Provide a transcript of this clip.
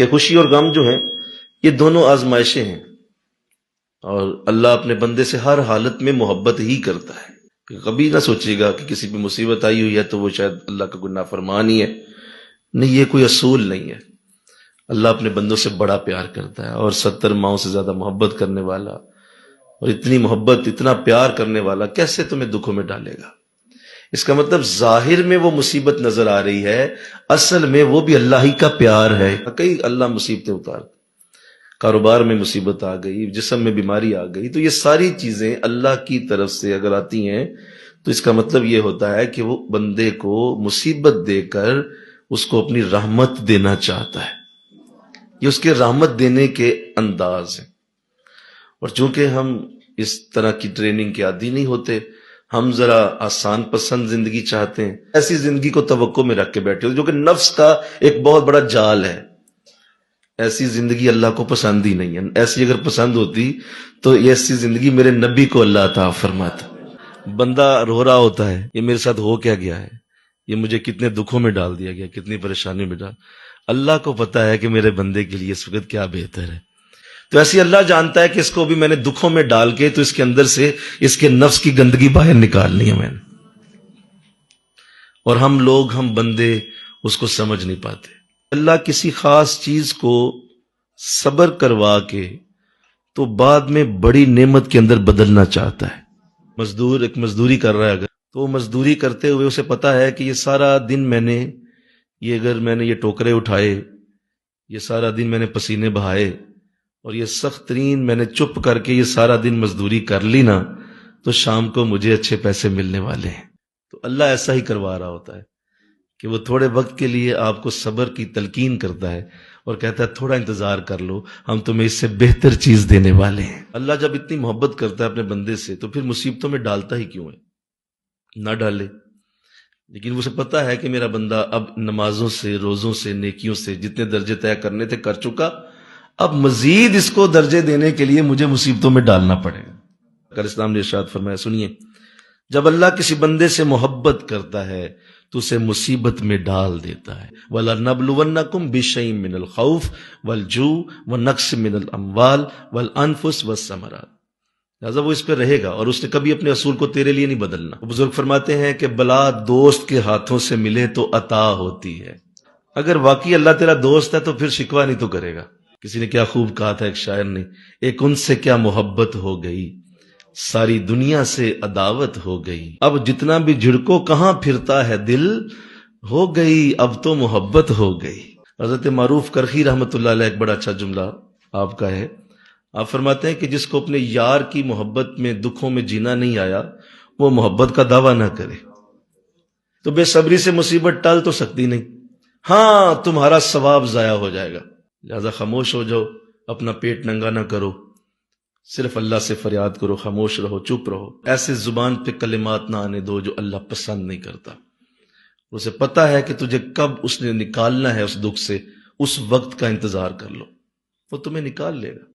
کہ خوشی اور غم جو ہیں یہ دونوں آزمائشیں ہیں، اور اللہ اپنے بندے سے ہر حالت میں محبت ہی کرتا ہے. کہ کبھی نہ سوچے گا کہ کسی پہ مصیبت آئی ہوئی ہے تو وہ شاید اللہ کا کوئی نافرمان ہی ہے. نہیں، یہ کوئی اصول نہیں ہے. اللہ اپنے بندوں سے بڑا پیار کرتا ہے، اور 70 ماؤں سے زیادہ محبت کرنے والا، اور اتنی محبت اتنا پیار کرنے والا کیسے تمہیں دکھوں میں ڈالے گا؟ اس کا مطلب ظاہر میں وہ مصیبت نظر آ رہی ہے، اصل میں وہ بھی اللہ ہی کا پیار ہے. کئی اللہ مصیبتیں اتار، کاروبار میں مصیبت آ گئی، جسم میں بیماری آ گئی، تو یہ ساری چیزیں اللہ کی طرف سے اگر آتی ہیں تو اس کا مطلب یہ ہوتا ہے کہ وہ بندے کو مصیبت دے کر اس کو اپنی رحمت دینا چاہتا ہے. یہ اس کے رحمت دینے کے انداز ہیں. اور چونکہ ہم اس طرح کی ٹریننگ کے عادی نہیں ہوتے، ہم ذرا آسان پسند زندگی چاہتے ہیں، ایسی زندگی کو توقع میں رکھ کے بیٹھے ہو جو کہ نفس کا ایک بہت بڑا جال ہے. ایسی زندگی اللہ کو پسند ہی نہیں ہے. ایسی اگر پسند ہوتی تو ایسی زندگی میرے نبی کو اللہ عطا فرماتا. بندہ رو رہا ہوتا ہے، یہ میرے ساتھ ہو کیا گیا ہے، یہ مجھے کتنے دکھوں میں ڈال دیا گیا، کتنی پریشانی میں ڈال. اللہ کو پتا ہے کہ میرے بندے کے لیے اس وقت کیا بہتر ہے. تو ایسی اللہ جانتا ہے کہ اس کو بھی میں نے دکھوں میں ڈال کے تو اس کے اندر سے اس کے نفس کی گندگی باہر نکالنی ہے میں نے. اور ہم بندے اس کو سمجھ نہیں پاتے. اللہ کسی خاص چیز کو صبر کروا کے تو بعد میں بڑی نعمت کے اندر بدلنا چاہتا ہے. مزدور ایک مزدوری کر رہا ہے، اگر تو وہ مزدوری کرتے ہوئے اسے پتا ہے کہ یہ سارا دن میں نے یہ ٹوکرے اٹھائے، یہ سارا دن میں نے پسینے بہائے، اور یہ سخت ترین میں نے چپ کر کے یہ سارا دن مزدوری کر لی نا، تو شام کو مجھے اچھے پیسے ملنے والے ہیں. تو اللہ ایسا ہی کروا رہا ہوتا ہے کہ وہ تھوڑے وقت کے لیے آپ کو صبر کی تلقین کرتا ہے اور کہتا ہے تھوڑا انتظار کر لو، ہم تمہیں اس سے بہتر چیز دینے والے ہیں. اللہ جب اتنی محبت کرتا ہے اپنے بندے سے تو پھر مصیبتوں میں ڈالتا ہی کیوں ہے؟ نہ ڈالے. لیکن اسے پتا ہے کہ میرا بندہ اب نمازوں سے، روزوں سے، نیکیوں سے جتنے درجے طے کرنے تھے کر چکا، اب مزید اس کو درجے دینے کے لیے مجھے مصیبتوں میں ڈالنا پڑے گا. اگر اسلام نے ارشاد فرمایا، سنیے، جب اللہ کسی بندے سے محبت کرتا ہے تو اسے مصیبت میں ڈال دیتا ہے. وَلَنَبْلُوَنَّكُمْ بِشَيْءٍ مِّنَ الْخَوْفِ وَالْجُوعِ وَنَقْصٍ مِّنَ الْأَمْوَالِ وَالْأَنفُسِ وَالثَّمَرَاتِ. لہذا وہ اس پہ رہے گا، اور اس نے کبھی اپنے اصول کو تیرے لیے نہیں بدلنا. بزرگ فرماتے ہیں کہ بلا دوست کے ہاتھوں سے ملے تو عطا ہوتی ہے. اگر واقعی اللہ تیرا دوست ہے تو پھر شکوہ نہیں تو کرے گا. کسی نے کیا خوب کہا تھا ایک شاعر نے، ایک ان سے کیا محبت ہو گئی، ساری دنیا سے عداوت ہو گئی. اب جتنا بھی جھڑکو کہاں پھرتا ہے دل، ہو گئی اب تو محبت ہو گئی. حضرت معروف کرخی رحمۃ اللہ علیہ ایک بڑا اچھا جملہ آپ کا ہے. آپ فرماتے ہیں کہ جس کو اپنے یار کی محبت میں دکھوں میں جینا نہیں آیا، وہ محبت کا دعویٰ نہ کرے. تو بے صبری سے مصیبت ٹال تو سکتی نہیں، ہاں تمہارا ثواب ضائع ہو جائے گا. لہذا خاموش ہو جاؤ، اپنا پیٹ ننگا نہ کرو، صرف اللہ سے فریاد کرو، خاموش رہو، چپ رہو. ایسے زبان پہ کلمات نہ آنے دو جو اللہ پسند نہیں کرتا. اسے پتا ہے کہ تجھے کب اس نے نکالنا ہے اس دکھ سے، اس وقت کا انتظار کر لو، وہ تمہیں نکال لے گا.